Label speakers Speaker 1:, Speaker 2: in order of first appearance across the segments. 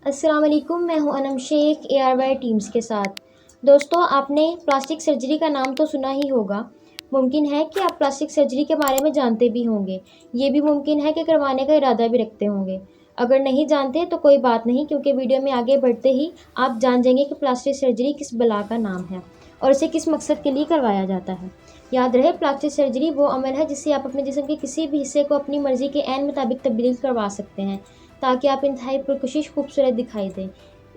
Speaker 1: अस्सलाम वालेकुम, मैं हूं अनम शेख ARY टीम्स के साथ। दोस्तों, आपने प्लास्टिक सर्जरी का नाम तो सुना ही होगा। मुमकिन है कि आप प्लास्टिक सर्जरी के बारे में जानते भी होंगे। ये भी मुमकिन है कि करवाने का इरादा भी रखते होंगे। अगर नहीं जानते तो कोई बात नहीं, क्योंकि वीडियो में आगे बढ़ते ही आप जान जाएंगे कि प्लास्टिक सर्जरी किस बला का नाम है और इसे किस मकसद के लिए करवाया जाता है। याद रहे, प्लास्टिक सर्जरी वो अमल है जिससे आप अपने जिस्म के किसी भी हिस्से को अपनी मर्जी के ऐन मुताबिक तब्दील करवा सकते हैं, ताकि आप इंतहाई पुरकशिश खूबसूरत दिखाई दें।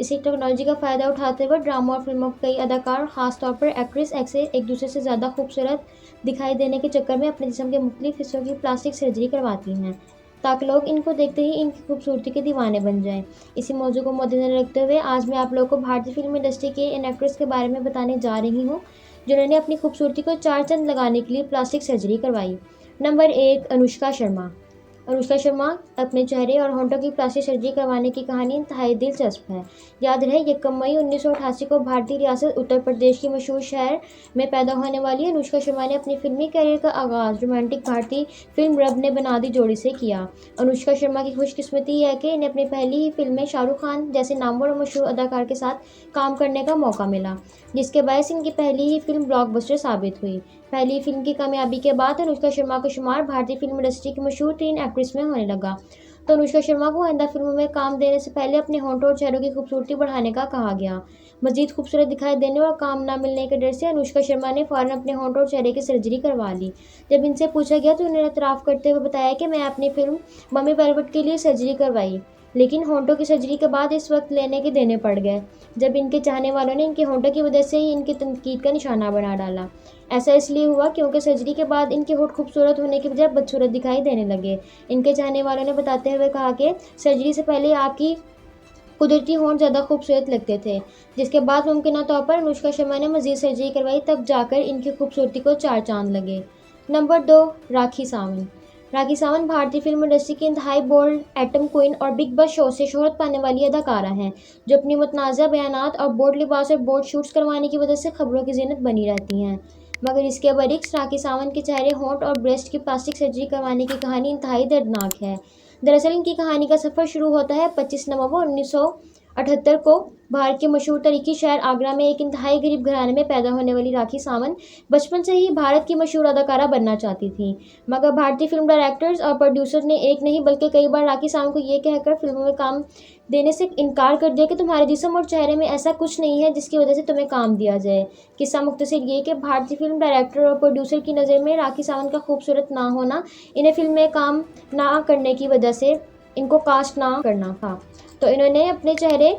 Speaker 1: इसी टेक्नोलॉजी का फ़ायदा उठाते हुए ड्रामा और फिल्मों के कई अदाकार, खासतौर पर एक्ट्रेस एक दूसरे से ज़्यादा खूबसूरत दिखाई देने के चक्कर में अपने जिस्म के मुख्तलिफ हिस्सों की प्लास्टिक सर्जरी करवाती हैं, ताकि लोग इनको देखते ही इनकी खूबसूरती के दीवाने बन जाएं। इसी मौजू को मद्देनजर रखते हुए आज मैं आप लोगों को भारतीय फिल्म इंडस्ट्री के इन एक्ट्रेस के बारे में बताने जा रही हूँ, जिन्होंने अपनी खूबसूरती को चार चंद लगाने के लिए प्लास्टिक सर्जरी करवाई। नंबर 1, अनुष्का शर्मा। अनुष्का शर्मा अपने चेहरे और होंठों की प्लास्टिक सर्जरी करवाने की कहानी इंतहाई दिलचस्प है। याद रहे, 1 मई 1988 को भारतीय रियासत उत्तर प्रदेश के मशहूर शहर में पैदा होने वाली अनुष्का शर्मा ने अपनी फिल्मी करियर का आगाज़ रोमांटिक भारतीय फिल्म रब ने बना दी जोड़ी से किया। अनुष्का शर्मा की खुशकिस्मती है कि इन्हें अपनी पहली ही फिल्म में शाहरुख खान जैसे नामवर और मशहूर अदाकार के साथ काम करने का मौका मिला, जिसके बायस इनकी पहली ही फिल्म ब्लॉकबस्टर साबित हुई। पहली फिल्म की कामयाबी के बाद अनुष्का शर्मा का शुमार भारतीय फिल्म इंडस्ट्री की मशहूर 3 एक्ट्रेस में होने लगा। तो अनुष्का शर्मा को आइंदा फिल्मों में काम देने से पहले अपने होंठों और चेहरों की खूबसूरती बढ़ाने का कहा गया। मजीद खूबसूरत दिखाई देने और काम ना मिलने के डर से अनुष्का शर्मा ने फ़ौरन अपने होंठों और चेहरे की सर्जरी करवा ली। जब इनसे पूछा गया तो उन्होंने इतराफ़ करते हुए बताया कि मैं अपनी फिल्म मम्मी वेलवेट के लिए सर्जरी करवाई, लेकिन होंठों की सर्जरी के बाद इस वक्त लेने के देने पड़ गए, जब इनके चाहने वालों ने इनके होंठों की वजह से ही इनकी तनकीद का निशाना बना डाला। ऐसा इसलिए हुआ क्योंकि सर्जरी के बाद इनके होंठ खूबसूरत होने की बजाय बदसूरत दिखाई देने लगे। इनके चाहने वालों ने बताते हुए कहा कि सर्जरी से पहले आपकी कुदरती होंठ ज़्यादा खूबसूरत लगते थे, जिसके बाद मुमकिन तौर पर अनुष्का शर्मा ने मजीद सर्जरी करवाई, तब जाकर इनकी खूबसूरती को चार चांद लगे। नंबर 2, राखी सावंत। राखी सावंत भारतीय फिल्म इंडस्ट्री की इंतहाई बोल्ड, एटम क्वीन और बिग बॉस शो से शोहरत पाने वाली अदाकारा हैं, जो अपनी मुतनाज़ा बयानात और बोल्ड लिबास और बोल्ड शूट्स करवाने की वजह से खबरों की ज़ीनत बनी रहती हैं। मगर इसके बरक्स राखी सावंत के चेहरे, होंठ और ब्रेस्ट की प्लास्टिक सर्जरी करवाने की कहानी इंतहाई दर्दनाक है। दरअसल इनकी कहानी का सफ़र शुरू होता है 25 नवंबर 1978 को भारत के मशहूर तरीकी शहर आगरा में एक इंतहाई गरीब घराने में पैदा होने वाली राखी सावंत बचपन से ही भारत की मशहूर अदाकारा बनना चाहती थी। मगर भारतीय फिल्म डायरेक्टर्स और प्रोड्यूसर ने एक नहीं बल्कि कई बार राखी सावंत को ये कहकर फिल्मों में काम देने से इनकार कर दिया कि तुम्हारे जिस्म और चेहरे में ऐसा कुछ नहीं है जिसकी वजह से तुम्हें काम दिया जाए। किस्सा मुख्तसर ये कि भारतीय फिल्म डायरेक्टर और प्रोड्यूसर की नज़र में राखी सावंत का खूबसूरत ना होना इन्हें फिल्म में काम ना करने की वजह से इनको कास्ट ना करना था। तो इन्होंने अपने चेहरे,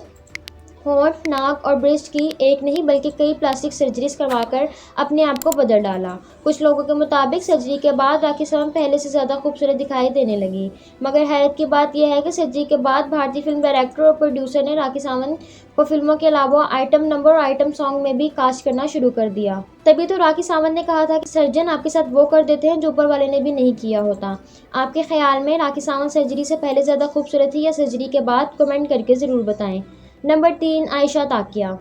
Speaker 1: होंठ, नाक और ब्रेस्ट की एक नहीं बल्कि कई प्लास्टिक सर्जरीज करवाकर अपने आप को बदल डाला। कुछ लोगों के मुताबिक सर्जरी के बाद राखी सावंत पहले से ज़्यादा खूबसूरत दिखाई देने लगी। मगर हैरत की बात यह है कि सर्जरी के बाद भारतीय फिल्म डायरेक्टर और प्रोड्यूसर ने राखी सावंत को फिल्मों के अलावा आइटम नंबर और आइटम सॉन्ग में भी कास्ट करना शुरू कर दिया। तभी तो राखी सावंत ने कहा था कि सर्जन आपके साथ वो कर देते हैं जो ऊपर वाले ने भी नहीं किया होता। आपके ख्याल में राखी सावंत सर्जरी से पहले ज़्यादा खूबसूरत थी या सर्जरी के बाद? कमेंट करके ज़रूर बताएं। नंबर 3, आयशा ताकिया।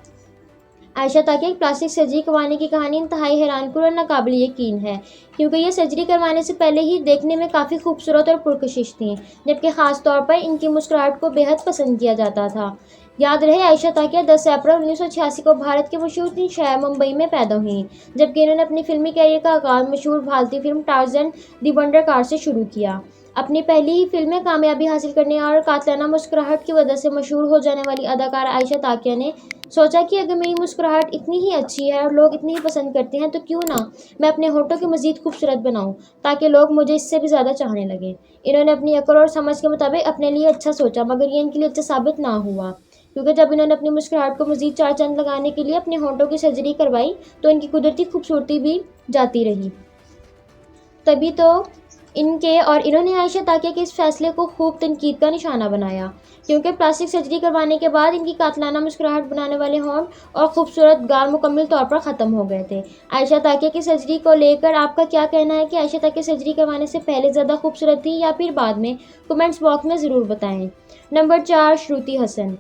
Speaker 1: आयशा ताकिया की प्लास्टिक सर्जरी करवाने की कहानी इंतहाई हैरानकुन और नाकाबिल यकीन है, क्योंकि ये सर्जरी करवाने से पहले ही देखने में काफ़ी खूबसूरत और पुरकशिश थीं, जबकि ख़ास तौर पर इनकी मुस्कुराहट को बेहद पसंद किया जाता था। याद रहे, आयशा ताकिया 10 अप्रैल 1986 को भारत के मशहूर शहर मुंबई में पैदा हुई, जबकि इन्होंने अपनी फिल्मी कैरियर का आगाज़ मशहूर भारतीय film Tarzan the wonder car से शुरू किया। अपनी पहली ही फिल्म में कामयाबी हासिल करने और कातलाना मुस्कुराहट की वजह से मशहूर हो जाने वाली अदाकारा आयशा ताकिया ने सोचा कि अगर मेरी मुस्कुराहट इतनी ही अच्छी है और लोग इतनी ही पसंद करते हैं, तो क्यों ना मैं अपने होठों को मज़ीद खूबसूरत बनाऊं, ताकि लोग मुझे इससे भी ज़्यादा चाहने लगें। इन्होंने अपनी अक्ल और समझ के मुताबिक अपने लिए अच्छा सोचा, मगर ये इनके लिए अच्छा साबित ना हुआ, क्योंकि जब इन्होंने अपनी मुस्कुराहट को मज़ीद चार चांद लगाने के लिए अपने होठों की सर्जरी करवाई, तो इनकी कुदरती खूबसूरती भी जाती रही। तभी तो इन्होंने आयशा ताकिया के इस फैसले को खूब तनकीद का निशाना बनाया, क्योंकि प्लास्टिक सर्जरी करवाने के बाद इनकी कातलाना मुस्कुराहट बनाने वाले होंठ और खूबसूरत गाल मुकम्मल तौर पर ख़त्म हो गए थे। आयशा ताकिया की सर्जरी को लेकर आपका क्या कहना है कि आयशा ताकिया सर्जरी करवाने से पहले ज़्यादा खूबसूरत थी या फिर बाद में? कमेंट्स बॉक्स में ज़रूर बताएं। नंबर 4, श्रुति हसन।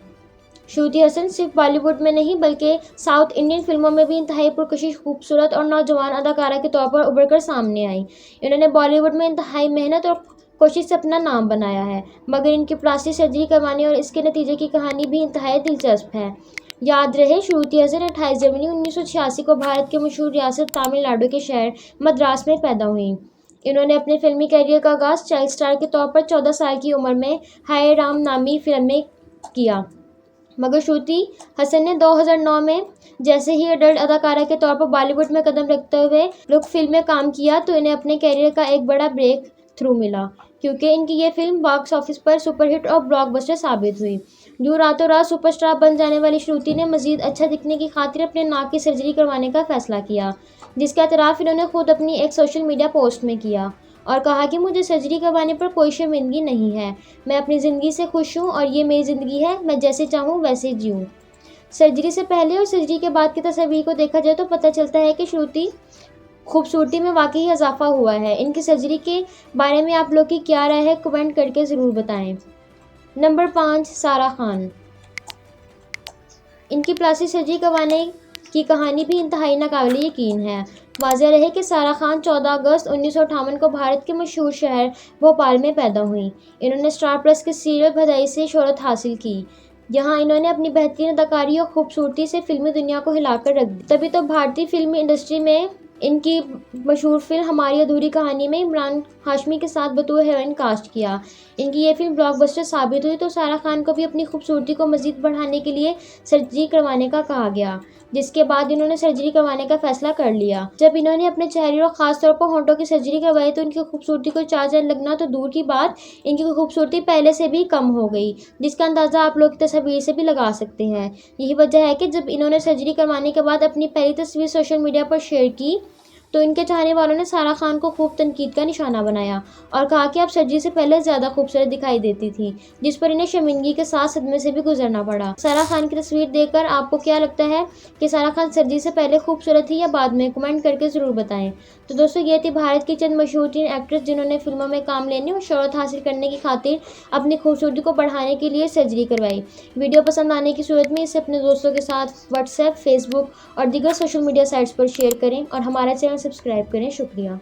Speaker 1: श्रुति हसन सिर्फ बॉलीवुड में नहीं बल्कि साउथ इंडियन फिल्मों में भी इंतहाई पुरकशिश, खूबसूरत और नौजवान अदाकारा के तौर पर उभर कर सामने आई। इन्होंने बॉलीवुड में इंतहाई मेहनत और कोशिश से अपना नाम बनाया है, मगर इनकी प्लास्टिक सर्जरी करवाने और इसके नतीजे की कहानी भी इंतहाई दिलचस्प है। याद रहे, श्रुति हसन 28 जनवरी 1986 को भारत के मशहूर रियासत तमिलनाडु के शहर मद्रास में पैदा हुई। इन्होंने अपने फिल्मी करियर का आगाज़ चाइल्ड स्टार के तौर पर 14 साल की उम्र में हाय राम नामी फिल्म में किया, मगर श्रुति हसन ने 2009 में जैसे ही अडल्ट अदाकारा के तौर पर बॉलीवुड में कदम रखते हुए लुक फिल्म में काम किया तो इन्हें अपने करियर का एक बड़ा ब्रेक थ्रू मिला, क्योंकि इनकी ये फिल्म बॉक्स ऑफिस पर सुपरहिट और ब्लॉकबस्टर साबित हुई। यूँ रातों रात सुपरस्टार बन जाने वाली श्रुति ने मजीद अच्छा दिखने की खातिर अपने नाक की सर्जरी करवाने का फैसला किया, जिसका एतराफ़ इन्होंने खुद अपनी एक सोशल मीडिया पोस्ट में किया और कहा कि मुझे सर्जरी करवाने पर कोई शर्मिंदगी नहीं है, मैं अपनी ज़िंदगी से खुश हूँ और ये मेरी ज़िंदगी है, मैं जैसे चाहूँ वैसे जीऊँ। सर्जरी से पहले और सर्जरी के बाद की तस्वीर को देखा जाए तो पता चलता है कि श्रुति खूबसूरती में वाकई इजाफा हुआ है। इनकी सर्जरी के बारे में आप लोग की क्या राय है, कमेंट करके ज़रूर बताएं। नंबर 5, सारा खान। इनकी प्लास्टिक सर्जरी करवाने की कहानी भी इंतहाई नाकाबिले यकीन है। वाज़ेह रहे कि सारा खान 14 अगस्त 1958 को भारत के मशहूर शहर भोपाल में पैदा हुई। इन्होंने स्टार प्लस के सीरियल भदाई से शोहरत हासिल की। यहाँ इन्होंने अपनी बेहतरीन अदाकारी और खूबसूरती से फिल्मी दुनिया को हिलाकर रख दिया। तभी तो भारतीय फिल्मी इंडस्ट्री में इनकी मशहूर फिल्म हमारी अधूरी कहानी में इमरान हाशमी के साथ बतौर हीरोइन कास्ट किया। इनकी ये फिल्म ब्लॉकबस्टर साबित हुई तो सारा खान को भी अपनी खूबसूरती को मज़ीद बढ़ाने के लिए सर्जरी करवाने का कहा गया, जिसके बाद इन्होंने सर्जरी करवाने का फैसला कर लिया। जब इन्होंने अपने चेहरे और ख़ासतौर पर होंठों की सर्जरी करवाई तो इनकी खूबसूरती को चार चांद लगना तो दूर की बात, इनकी खूबसूरती पहले से भी कम हो गई, जिसका अंदाज़ा आप लोग की तस्वीर से भी लगा सकते हैं। यही वजह है कि जब इन्होंने सर्जरी करवाने के बाद अपनी पहली तस्वीर सोशल मीडिया पर शेयर की तो इनके चाहने वालों ने सारा खान को खूब तनकीद का निशाना बनाया और कहा कि आप सर्जरी से पहले ज़्यादा खूबसूरत दिखाई देती थी, जिस पर इन्हें शर्मिंदगी के साथ सदमे से भी गुजरना पड़ा। सारा खान की तस्वीर देखकर आपको क्या लगता है कि सारा खान सर्जरी से पहले खूबसूरत थी या बाद में? कमेंट करके ज़रूर बताएं। तो दोस्तों, ये थी भारत की चंद मशहूर टीन एक्ट्रेस जिन्होंने फिल्मों में काम लेने और शोहरत हासिल करने की खातिर अपनी खूबसूरती को बढ़ाने के लिए सर्जरी करवाई। वीडियो पसंद आने की सूरत में इसे अपने दोस्तों के साथ व्हाट्सएप, फेसबुक और दीगर सोशल मीडिया साइट्स पर शेयर करें और हमारा चैनल सब्सक्राइब करें। शुक्रिया।